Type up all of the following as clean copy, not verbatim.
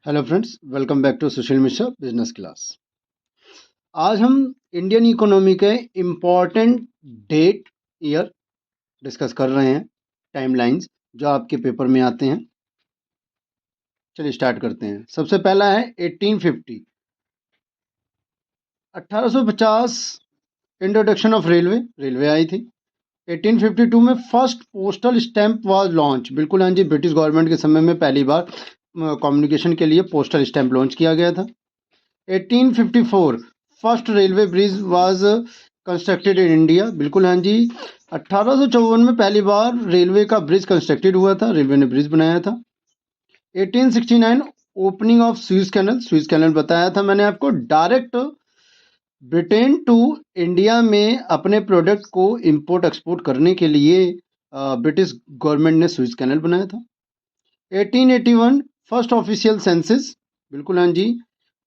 Hello friends, welcome back to Sushil Mishra business class. आज हम Indian economy के इम्पॉर्टेंट डेट ईयर डिस्कस कर रहे हैं, टाइमलाइंस जो आपके पेपर में आते हैं। चलिए स्टार्ट करते हैं। सबसे पहला है 1850, 1850 इंट्रोडक्शन ऑफ रेलवे आई थी। 1852 में first postal stamp was launch. बिल्कुल हाँ जी, ब्रिटिश गवर्नमेंट के समय में पहली बार कम्युनिकेशन के लिए पोस्टल स्टैंप लॉन्च किया गया था। 1854 first railway bridge was constructed in India. बिल्कुल हाँ जी, 1854 में पहली बार रेलवे का ब्रिज कंस्ट्रक्टेड हुआ था, रेलवे ने ब्रिज बनाया था। 1869 ओपनिंग ऑफ स्विस कैनल बताया था मैंने आपको। डायरेक्ट ब्रिटेन टू इंडिया में अपने प्रोडक्ट को इंपोर्ट एक्सपोर्ट करने के लिए ब्रिटिश गवर्नमेंट ने स्विस कैनल बनाया था। 1881 फर्स्ट ऑफिशियल सेंसस। बिल्कुल हाँ जी,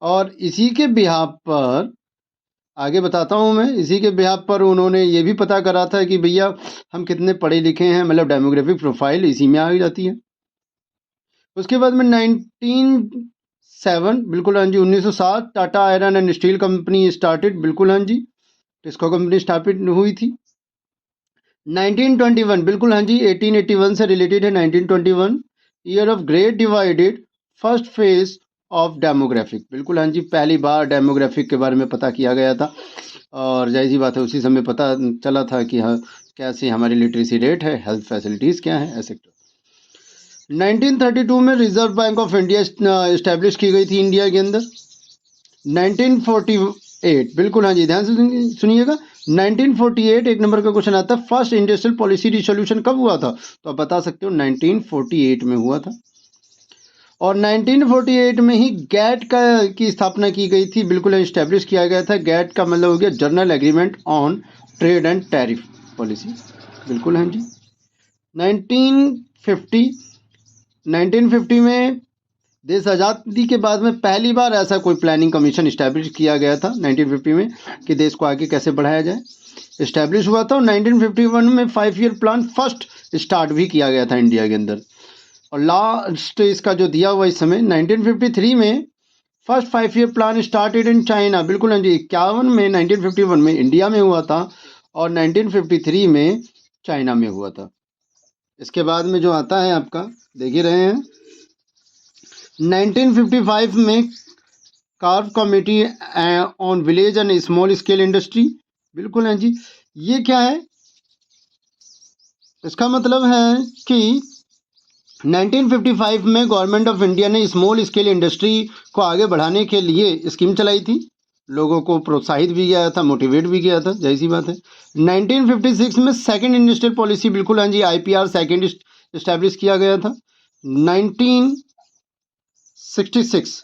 और इसी के बिहाफ पर आगे बताता हूँ मैं, इसी के बिहाफ पर उन्होंने ये भी पता करा था कि भैया हम कितने पढ़े लिखे हैं, मतलब डेमोग्राफिक प्रोफाइल इसी में आ जाती है। उसके बाद में 1907, बिल्कुल हाँ जी, 1907 Tata iron and steel company started. बिल्कुल हाँ जी, टिस्को कंपनी स्थापित हुई थी। 1921, बिल्कुल हाँ जी, 1881 से रिलेटेड है 1921, year of great divided, first phase of demographic. बिल्कुल हाँ जी, पहली बार डेमोग्राफिक के बारे में पता किया गया था, और जाहिर सी बात है उसी समय पता चला था कि हाँ कैसी हमारी लिटरेसी रेट है, हेल्थ फैसिलिटीज़ क्या है, एक्सेट्रा। 1932 में reserve bank of India establish की गई थी इंडिया के अंदर। 1948, बिल्कुल हाँ जी, ध्यान से सुनिएगा। 1948 एक नंबर का क्वेश्चन आता है, फर्स्ट इंडस्ट्रियल पॉलिसी रिसोल्यूशन कब हुआ था? तो आप बता सकते हो 1948 में हुआ था। और 1948 में ही गैट का की स्थापना की गई थी। बिल्कुल इस्टेब्लिश किया गया था। गैट का मतलब हो गया general agreement on trade and tariff policy. बिल्कुल हाँ जी। 1950 में देश आज़ादी के बाद में पहली बार ऐसा कोई प्लानिंग कमीशन इस्टेब्लिश किया गया था 1950 में, कि देश को आगे कैसे बढ़ाया जाए, इस्टेब्लिश हुआ था। और 1951 में 5 ईयर प्लान फर्स्ट स्टार्ट भी किया गया था इंडिया के अंदर। और लास्ट इसका जो दिया हुआ इस समय 1953 में first 5 year plan started in China. बिल्कुल हाँ जी, 51 में 1951 में इंडिया में हुआ था, और 1953 में चाइना में हुआ था। इसके बाद में जो आता है आपका, देख ही रहे हैं, 1955 में curve committee on village and small scale industry. बिल्कुल है जी, ये क्या है? इसका मतलब है कि 1955 में गवर्नमेंट ऑफ इंडिया ने स्मॉल स्केल इंडस्ट्री को आगे बढ़ाने के लिए स्कीम चलाई थी, लोगों को प्रोत्साहित भी किया था, मोटिवेट भी किया था, जैसी बात है। 1956 में सेकंड इंडस्ट्रियल पॉलिसी, बिल्कुल हाँ जी, आईपीआर सेकंड इस्टेब्लिश किया गया था। 1966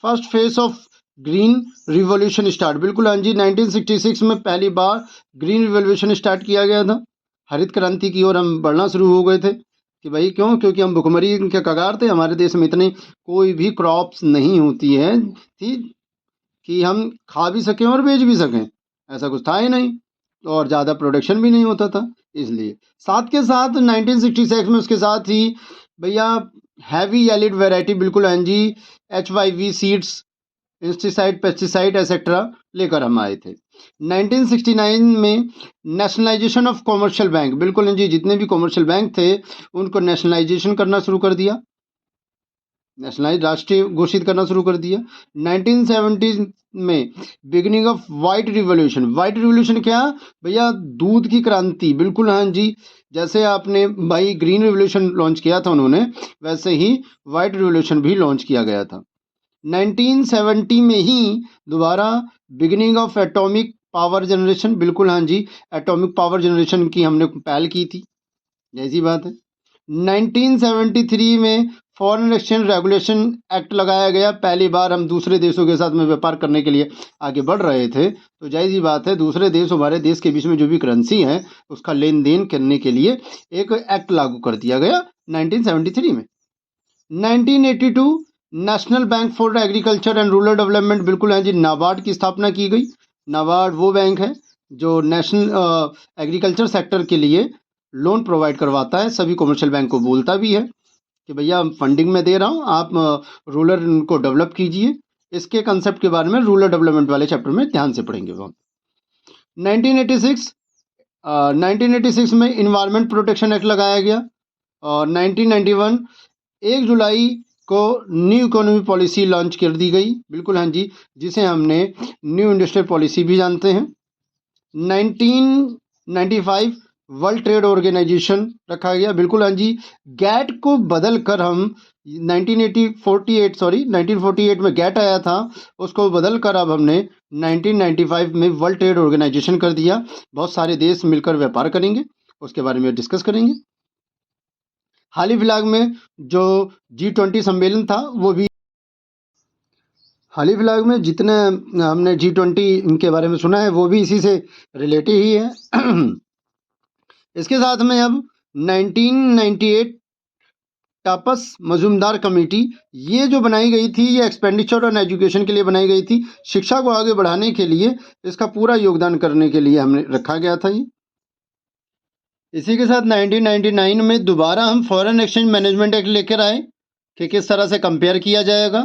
first phase of green revolution start. बिल्कुल हाँ जी, 1966 में पहली बार ग्रीन रिवॉल्यूशन स्टार्ट किया गया था। हरित क्रांति की ओर हम बढ़ना शुरू हो गए थे। कि भाई क्यों? क्योंकि हम भुखमरी के कगार थे, हमारे देश में इतनी कोई भी क्रॉप्स नहीं होती है थी कि हम खा भी सकें और बेच भी सकें, ऐसा कुछ था ही नहीं, और ज़्यादा प्रोडक्शन भी नहीं होता था। इसलिए साथ के साथ 1966 में उसके साथ ही भैया हैवी एलिड वैरायटी, बिल्कुल हाँ जी, HYV seeds, insecticide, pesticide etcetera लेकर हम आए थे। 1969 में नेशनलाइजेशन ऑफ कॉमर्शियल बैंक। बिल्कुल जी, जितने भी कॉमर्शियल बैंक थे उनको नेशनलाइजेशन करना शुरू कर दिया, नेशनलाइज, राष्ट्रीय घोषित करना शुरू कर दिया। 1970 में beginning of white revolution. White revolution क्या भैया? दूध की क्रांति। बिल्कुल हाँ जी, जैसे आपने भाई ग्रीन रिवॉल्यूशन लॉन्च किया था उन्होंने, वैसे ही वाइट रिवॉल्यूशन भी लॉन्च किया गया था। 1970 में ही दोबारा beginning of atomic power generation. बिल्कुल हाँ जी, एटॉमिक पावर जनरेशन की हमने पहल की थी, जैसी बात है। 1973 में फॉरेन एक्सचेंज रेगुलेशन एक्ट लगाया गया। पहली बार हम दूसरे देशों के साथ में व्यापार करने के लिए आगे बढ़ रहे थे, तो जायज़ बात है दूसरे देश हमारे देश के बीच में जो भी करेंसी है उसका लेन देन करने के लिए एक एक्ट लागू कर दिया गया 1973 में। 1982 national bank for agriculture and rural development. बिल्कुल है जी, नाबार्ड की स्थापना की गई। नाबार्ड वो बैंक है जो नेशनल एग्रीकल्चर सेक्टर के लिए लोन प्रोवाइड करवाता है, सभी कमर्शियल बैंक को बोलता भी है। कि भैया फंडिंग में दे रहा हूँ, आप रूरल को डेवलप कीजिए। इसके कंसेप्ट के बारे में रूरल डेवलपमेंट वाले चैप्टर में ध्यान से पढ़ेंगे वो। 1986 1986 में इन्वायरमेंट प्रोटेक्शन एक्ट लगाया गया और 1991 1 जुलाई को न्यू इकोनॉमी पॉलिसी लॉन्च कर दी गई। बिल्कुल हाँ जी, जिसे हमने न्यू इंडस्ट्रियल पॉलिसी भी जानते हैं। 1995 वर्ल्ड ट्रेड ऑर्गेनाइजेशन रखा गया। बिल्कुल हाँ जी, गैट को बदल कर हम 1948 में गैट आया था, उसको बदल कर अब हमने 1995 में वर्ल्ड ट्रेड ऑर्गेनाइजेशन कर दिया। बहुत सारे देश मिलकर व्यापार करेंगे, उसके बारे में डिस्कस करेंगे। हाल ही फिलहाल में जो G20 सम्मेलन था वो भी, हाल ही फिलहाल में जितने हमने G20 इनके बारे में सुना है वो भी इसी से रिलेटेड ही है। इसके साथ में अब 1998 टापस मजूमदार कमेटी, ये जो बनाई गई थी, ये एक्सपेंडिचर ऑन एजुकेशन के लिए बनाई गई थी, शिक्षा को आगे बढ़ाने के लिए, इसका पूरा योगदान करने के लिए हमने रखा गया था ये। इसी के साथ 1999 में दोबारा हम फॉरेन एक्सचेंज मैनेजमेंट एक्ट लेकर आए कि किस तरह से कंपेयर किया जाएगा,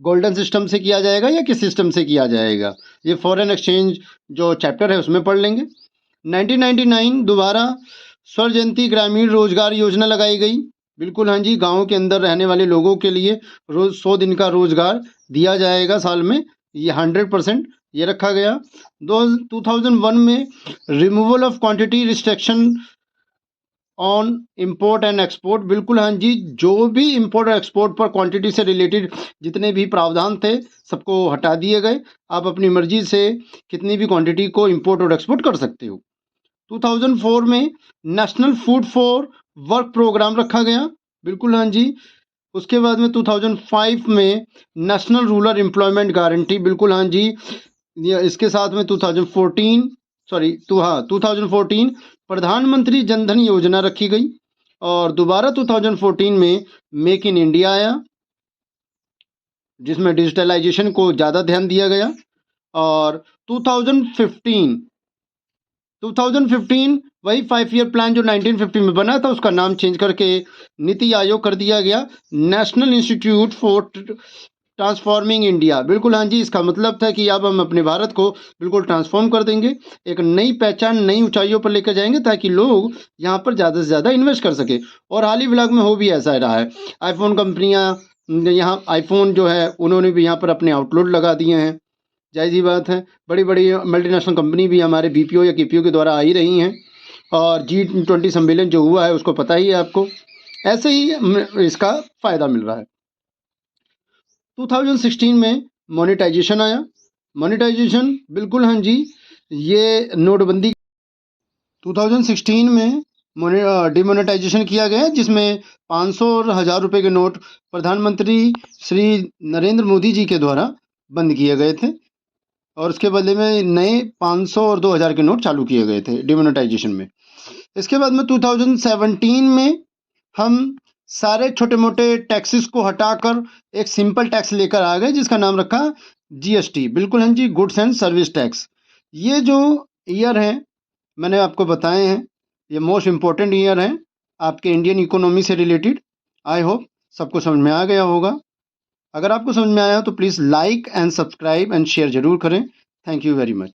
गोल्डन सिस्टम से किया जाएगा या किस सिस्टम से किया जाएगा। ये फॉरेन एक्सचेंज जो चैप्टर है उसमें पढ़ लेंगे। 1999 दोबारा स्वर्ण जयंती ग्रामीण रोजगार योजना लगाई गई। बिल्कुल हाँ जी, गाँव के अंदर रहने वाले लोगों के लिए रोज 100 दिन का रोजगार दिया जाएगा साल में, ये 100% ये रखा गया। 2001 में removal of quantity restriction on import and export. बिल्कुल हाँ जी, जो भी इंपोर्ट और एक्सपोर्ट पर क्वांटिटी से रिलेटेड जितने भी प्रावधान थे सबको हटा दिए गए। आप अपनी मर्जी से कितनी भी क्वांटिटी को इंपोर्ट और एक्सपोर्ट कर सकते हो। 2004 में national food for work programme रखा गया। बिल्कुल हाँ जी। उसके बाद में 2005 में नेशनल रूरल एम्प्लॉयमेंट गारंटी। बिल्कुल हाँ जी। इसके साथ में 2014 प्रधानमंत्री जनधन योजना रखी गई और दोबारा 2014 में मेक इन इंडिया आया, जिसमें डिजिटलाइजेशन को ज़्यादा ध्यान दिया गया। और 2015 वही 5 ईयर प्लान जो 1950 में बना था, उसका नाम चेंज करके नीति आयोग कर दिया गया, national institute for transforming India. बिल्कुल हाँ जी, इसका मतलब था कि अब हम अपने भारत को बिल्कुल ट्रांसफॉर्म कर देंगे, एक नई पहचान नई ऊंचाइयों पर लेकर जाएंगे ताकि लोग यहाँ पर ज़्यादा से ज़्यादा इन्वेस्ट कर सके। और हाल ही फिलहाल में हो भी ऐसा रहा है। आईफोन कंपनियाँ यहाँ, आईफोन जो है उन्होंने भी यहाँ पर अपने आउटलेट लगा दिए हैं। जायज़ ही बात है, बड़ी बड़ी मल्टीनेशनल कंपनी भी हमारे BPO या KPO के द्वारा आ ही रही हैं। और G20 सम्मेलन जो हुआ है उसको पता ही है आपको, ऐसे ही इसका फ़ायदा मिल रहा है। 2016 में मोनेटाइजेशन आया। मोनेटाइजेशन बिल्कुल हाँ जी, ये नोटबंदी 2016 में डिमोनेटाइजेशन किया गया, जिसमें 500 और 1000 रुपये के नोट प्रधानमंत्री श्री नरेंद्र मोदी जी के द्वारा बंद किए गए थे और उसके बदले में नए 500 और 2000 के नोट चालू किए गए थे डिमोनेटाइजेशन में। इसके बाद में 2017 में हम सारे छोटे मोटे टैक्सेस को हटाकर एक सिंपल टैक्स लेकर आ गए, जिसका नाम रखा GST। बिल्कुल हाँ जी, गुड्स एंड सर्विस टैक्स। ये जो ईयर है मैंने आपको बताए हैं, ये मोस्ट इम्पोर्टेंट ईयर है आपके इंडियन इकोनॉमी से रिलेटेड। आई होप सबको समझ में आ गया होगा। अगर आपको समझ में आया तो please like and subscribe and share जरूर करें। Thank you very much.